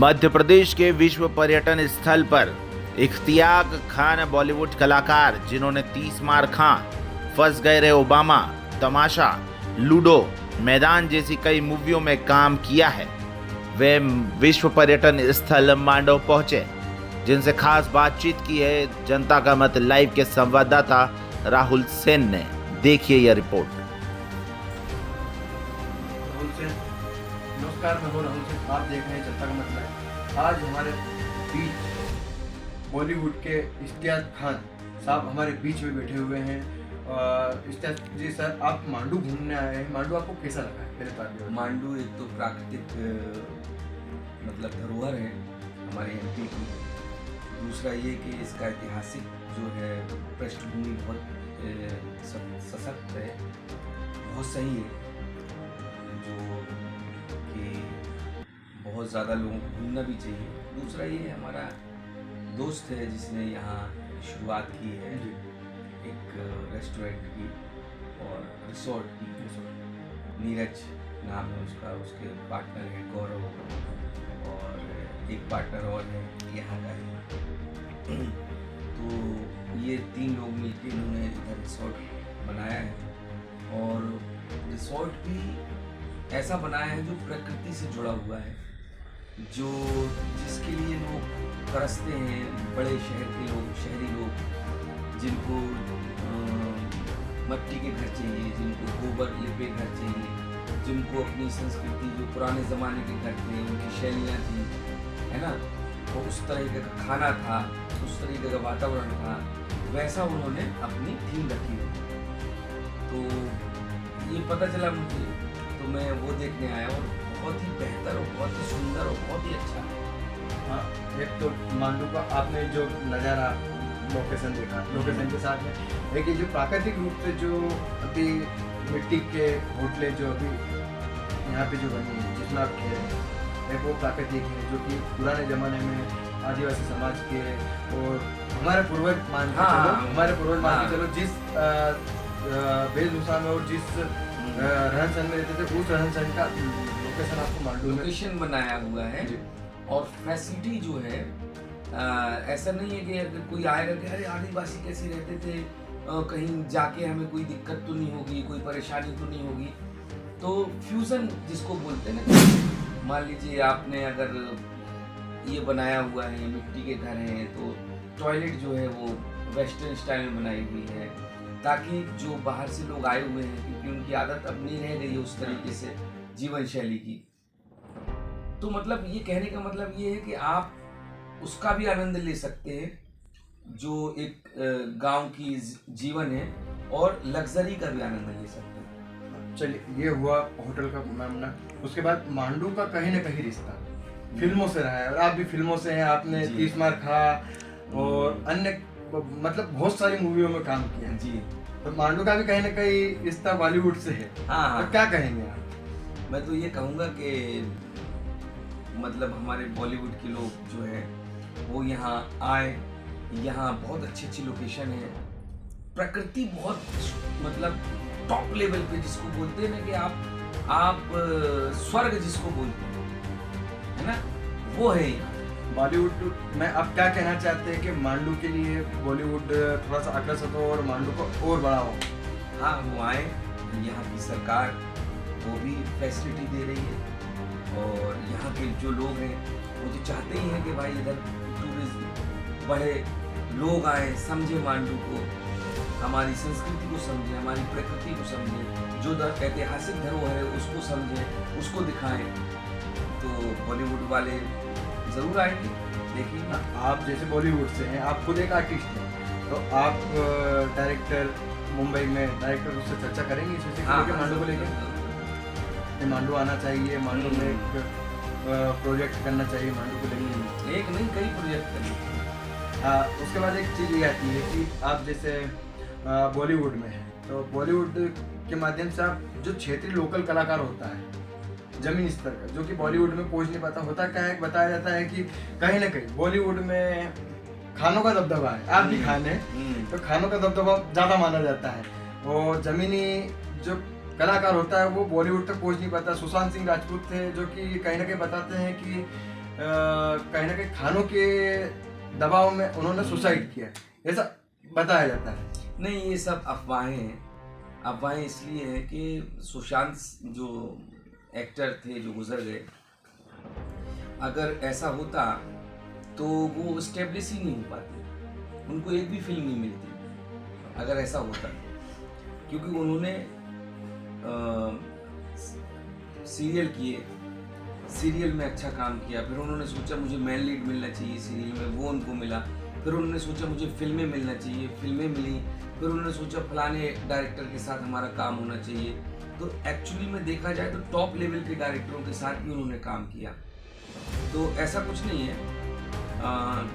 मध्य प्रदेश के विश्व पर्यटन स्थल पर इख्तियार खान बॉलीवुड कलाकार जिन्होंने 30 मार खां, फंस गए रे ओबामा, तमाशा, लूडो, मैदान जैसी कई मूवियों में काम किया है, वे विश्व पर्यटन स्थल मांडव पहुंचे, जिनसे खास बातचीत की है जनता का मत लाइव के संवाददाता राहुल सेन ने। देखिए यह रिपोर्ट। नमस्कार, मैं हूं राहुल सेन। आप देख रहे हैं जनता का मत लाइव। आज हमारे बीच बॉलीवुड के इख्तियार खान साहब हमारे बीच में बैठे हुए हैं। इख्तियार जी सर, आप मांडू घूमने आए हैं। मांडू आपको कैसा लगा है? पहले बात मांडू एक तो प्राकृतिक मतलब धरोहर है हमारे एमपी की। दूसरा ये कि इसका ऐतिहासिक जो है पृष्ठभूमि बहुत सशक्त है, बहुत सही है, जो कि बहुत ज़्यादा लोगों को घूमना भी चाहिए। दूसरा ये हमारा दोस्त है जिसने यहाँ शुरुआत की है एक रेस्टोरेंट की और रिसोर्ट की। नीरज नाम है उसका, उसके पार्टनर है गौरव और एक पार्टनर और है यहाँ का ही। तो ये 3 लोग मिलकर इन्होंने इधर रिसोर्ट बनाया है और रिसोर्ट भी ऐसा बनाया है जो प्रकृति से जुड़ा हुआ है, जो जिसके लिए लोग तरसते हैं। बड़े शहर के लोग, शहरी लोग, जिनको मट्टी के घर चाहिए, जिनको गोबर लिपे घर चाहिए, जिनको अपनी संस्कृति जो पुराने ज़माने के घर थे उनकी शैलियाँ थी, है ना, वो उस तरीके का खाना था, उस तरीके का वातावरण था, वैसा उन्होंने अपनी थीम रखी हुई। तो ये पता चला मुझे, तो मैं वो देखने आया और बहुत ही बेहतर और बहुत ही सुंदर और बहुत ही अच्छा है। हाँ, एक तो मांडू का आपने जो नज़ारा लोकेशन देखा, लोकेशन के साथ में एक ये जो प्राकृतिक रूप से जो अभी मिट्टी के होटलें जो अभी यहाँ पे जो बनी है, जिसमें आप कह रहे हैं, एक वो प्राकृतिक है जो कि पुराने ज़माने में आदिवासी समाज के और हमारे पूर्वज मान के चलो, हमारे पूर्वज मान के चलो जिस वेशभूषा में और जिस रहन सहन में रहते थे, उस रहन सहन का लोकेशन आपको मांडू लोकेशन बनाया हुआ है। और फैसिलिटी जो है ऐसा नहीं है कि अगर कोई आएगा कि अरे आदिवासी कैसे रहते थे, कहीं जाके हमें कोई दिक्कत तो नहीं होगी, कोई परेशानी तो नहीं होगी। तो फ्यूज़न जिसको बोलते हैं ना, मान लीजिए आपने अगर ये बनाया हुआ है, मिट्टी के घर हैं, तो टॉयलेट जो है वो वेस्टर्न स्टाइल में बनाई हुई है, ताकि जो बाहर से लोग आए हुए हैं, क्योंकि उनकी आदत अब नहीं रह गई है उस तरीके से जीवन शैली की। तो मतलब ये कहने का मतलब ये है कि आप उसका भी आनंद ले सकते हैं जो एक गांव की जीवन है, और लग्जरी का भी आनंद ले सकते हैं। चलिए, ये हुआ होटल का मामला। उसके बाद मांडू का कहीं ना कहीं रिश्ता फिल्मों से रहा है, और आप भी फिल्मों से हैं। आपने 30 मार खा और अन्य मतलब बहुत सारी मूवियों में काम किया जी। तो मांडू का भी कहीं ना कहीं रिश्ता बॉलीवुड से है। हाँ, तो क्या कहेंगे आप? मैं तो ये कहूँगा कि मतलब हमारे बॉलीवुड के लोग जो है वो यहाँ आए। यहाँ बहुत अच्छी अच्छी लोकेशन है, प्रकृति बहुत मतलब टॉप लेवल पे, जिसको बोलते हैं ना कि आप स्वर्ग जिसको बोलते हैं, है ना, वो है यहाँ बॉलीवुड में। आप क्या कहना चाहते हैं कि मांडू के लिए बॉलीवुड थोड़ा सा आकर्षित हो और मांडू को और बड़ा हो? हाँ, वो आए। यहाँ की सरकार वो भी फैसिलिटी दे रही है, और यहाँ के जो लोग हैं वो तो चाहते ही हैं कि भाई इधर टूरिज्म बढ़े, लोग आए, समझे मांडू को, हमारी संस्कृति को समझें, हमारी प्रकृति को समझें, जो ऐतिहासिक धरोहर है उसको समझें, उसको दिखाएं। तो बॉलीवुड वाले ज़रूर आएंगे। देखिए, आप जैसे बॉलीवुड से हैं, आप खुद एक आर्टिस्ट हैं, तो आप डायरेक्टर मुंबई में डायरेक्टर उससे चर्चा करेंगे इस विषय को लेकर, मांडू को लेकर? मांडू आना चाहिए, मांडू में एक प्रोजेक्ट करना चाहिए मांडू को लेकर। एक नहीं, कई प्रोजेक्ट करेंगे। उसके बाद एक चीज़ ये आती है कि आप जैसे बॉलीवुड में हैं, तो बॉलीवुड के माध्यम से आप जो क्षेत्रीय लोकल कलाकार होता है जमीन स्तर का, जो कि बॉलीवुड में पहुंच नहीं पाता, होता क्या है, बताया जाता है कि कहीं ना कहीं बॉलीवुड में खानों का दबदबा है। आप भी खाने, तो खानों का दबदबा ज़्यादा माना जाता है, और जमीनी जो कलाकार होता है वो बॉलीवुड तक पहुंच नहीं पाता। सुशांत सिंह राजपूत थे जो कि कहीं ना कहीं बताते हैं कि कहीं ना कहीं खानों के दबाव में उन्होंने सुसाइड किया, ऐसा बताया जाता है। नहीं, ये सब अफवाहें हैं। अफवाहें इसलिए हैं कि सुशांत जो एक्टर थे जो गुजर गए, अगर ऐसा होता तो वो इस्टेब्लिश ही नहीं हो पाते, उनको एक भी फिल्म नहीं मिलती अगर ऐसा होता, क्योंकि उन्होंने सीरियल किए, सीरियल में अच्छा काम किया, फिर उन्होंने सोचा मुझे मेन लीड मिलना चाहिए सीरियल में, वो उनको मिला, फिर उन्होंने सोचा मुझे फिल्में मिलना चाहिए, फिल्में मिली, फिर उन्होंने सोचा फलाने डायरेक्टर के साथ हमारा काम होना चाहिए। तो एक्चुअली में देखा जाए तो टॉप लेवल के डायरेक्टरों के साथ भी उन्होंने काम किया, तो ऐसा कुछ नहीं है,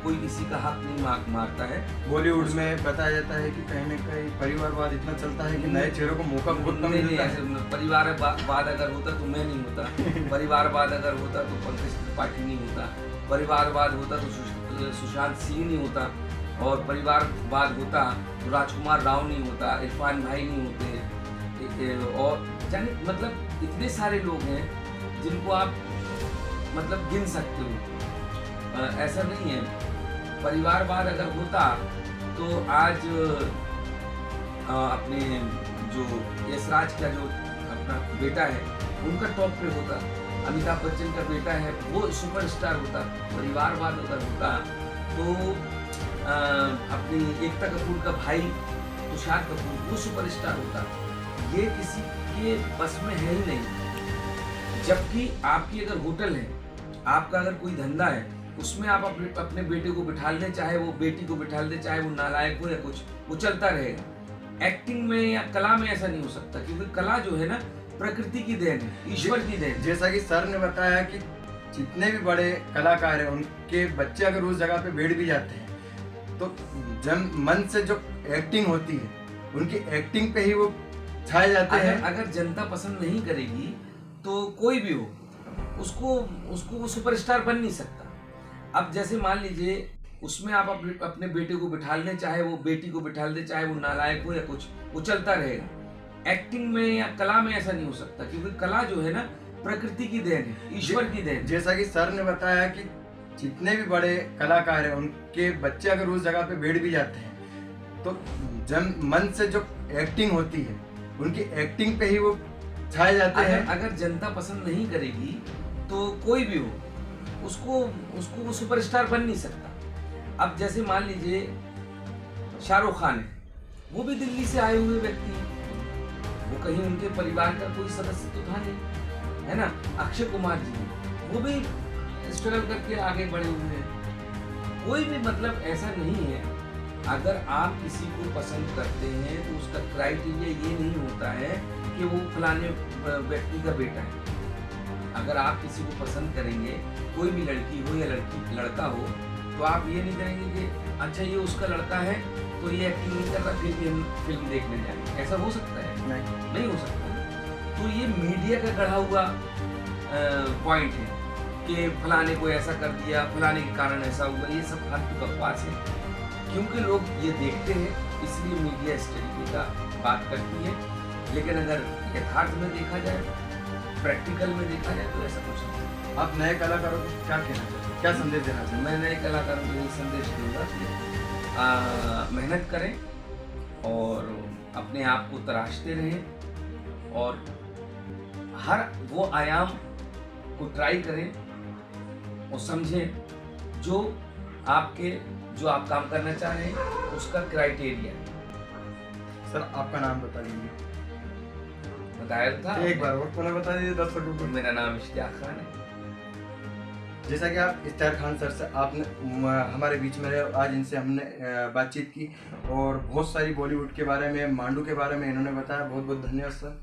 कोई किसी का हक नहीं मारता है। बॉलीवुड में बताया जाता है कि कहीं ना कहीं परिवारवाद इतना चलता है कि नए चेहरों को मौका बहुत कम मिलता है। परिवारवाद अगर होता तो मैं नहीं होता, परिवारवाद अगर होता तो पंकज त्रिपाठी नहीं होता, परिवारवाद होता तो सुशांत सिंह नहीं होता, और परिवारवाद होता तो राजकुमार राव नहीं होता, इरफान भाई नहीं होते, और जाने मतलब इतने सारे लोग हैं जिनको आप मतलब गिन सकते हो। ऐसा नहीं है, परिवारवाद अगर होता तो आज अपने जो यशराज का जो अपना बेटा है उनका टॉप पे होता, अमिताभ बच्चन का बेटा है वो सुपरस्टार होता। परिवारवाद अगर होता तो अपनी एकता कपूर का भाई तुषार कपूर वो सुपरस्टार होता। ये किसी के बस में है ही नहीं। जबकि आपकी अगर होटल है, आपका अगर कोई धंधा है, उसमें आप अपने बेटे को बिठा लें, चाहे वो बेटी को बिठा लें, चाहे वो नालायक हो या कुछ, वो चलता रहेगा। एक्टिंग में या कला में ऐसा नहीं हो सकता, क्योंकि कला जो है ना प्रकृति की देन है, ईश्वर की देन। जैसा कि सर ने बताया कि जितने भी बड़े कलाकार हैं उनके बच्चे अगर उस जगह पे बैठ भी जाते हैं तो जब मन से जो एक्टिंग होती है उनकी एक्टिंग पे ही वो छाए जाते हैं। अगर जनता पसंद नहीं करेगी तो कोई भी हो उसको वो सुपरस्टार बन नहीं सकता। अब जैसे मान लीजिए उसमें आप अपने बेटे को बिठा लें, चाहे वो बेटी को बिठा लें, चाहे वो नालायक हो या कुछ, वो चलता रहेगा। एक्टिंग में या कला में ऐसा नहीं हो सकता, क्योंकि कला जो है ना प्रकृति की देन है, ईश्वर की देन। जैसा कि सर ने बताया कि जितने भी बड़े कलाकार हैं उनके बच्चे अगर उस जगह पे बैठ भी जाते हैं तो जब मन से जो एक्टिंग होती है उनकी एक्टिंग पे ही वो छाए जाते हैं। अगर जनता पसंद नहीं करेगी तो कोई भी हो उसको वो सुपरस्टार बन नहीं सकता। अब जैसे मान लीजिए शाहरुख खान है, वो भी दिल्ली से आए हुए व्यक्ति हैं, वो कहीं उनके परिवार का कोई सदस्य तो था नहीं, है ना। अक्षय कुमार जी वो भी स्ट्रगल करके आगे बढ़े हुए हैं। कोई भी मतलब ऐसा नहीं है, अगर आप किसी को पसंद करते हैं तो उसका क्राइटेरिया ये नहीं होता है कि वो फलाने व्यक्ति का बेटा है। अगर आप किसी को पसंद करेंगे, कोई भी लड़की हो या लड़का हो, तो आप ये नहीं करेंगे कि अच्छा ये उसका लड़का है तो ये एक्टिंग नहीं कर रहा फिर भी हम फिल्म देखने जाएंगे। ऐसा हो सकता है? नहीं हो सकता। तो ये मीडिया का गढ़ा हुआ पॉइंट है कि फलाने को ऐसा कर दिया, फलाने के कारण ऐसा हुआ, ये सब फालतू बकवास है। क्योंकि लोग ये देखते हैं इसलिए मीडिया इस तरीके का बात करती है, लेकिन अगर यथार्थ में देखा जाए, प्रैक्टिकल में देखा जाए तो ऐसा कुछ नहीं है। आप नए कलाकारों को क्या कहना चाहते, क्या संदेश देना चाहते? मैं नए कलाकारों को यही संदेश दूंगा कि मेहनत करें और अपने आप को तराशते रहें और हर वो आयाम को ट्राई करें और समझें जो आप काम करना चाह रहे हैं उसका क्राइटेरिया। सर आपका नाम बता दीजिए। बताया था एक बार और पुनः बता दीजिए दर्शकों को। मेरा नाम इश्तियाक खान है। जैसा कि आप इश्तियाक खान सर से आपने हमारे बीच में रहे, आज इनसे हमने बातचीत की और बहुत सारी बॉलीवुड के बारे में, मांडू के बारे में इन्होंने बताया। बहुत बहुत धन्यवाद सर।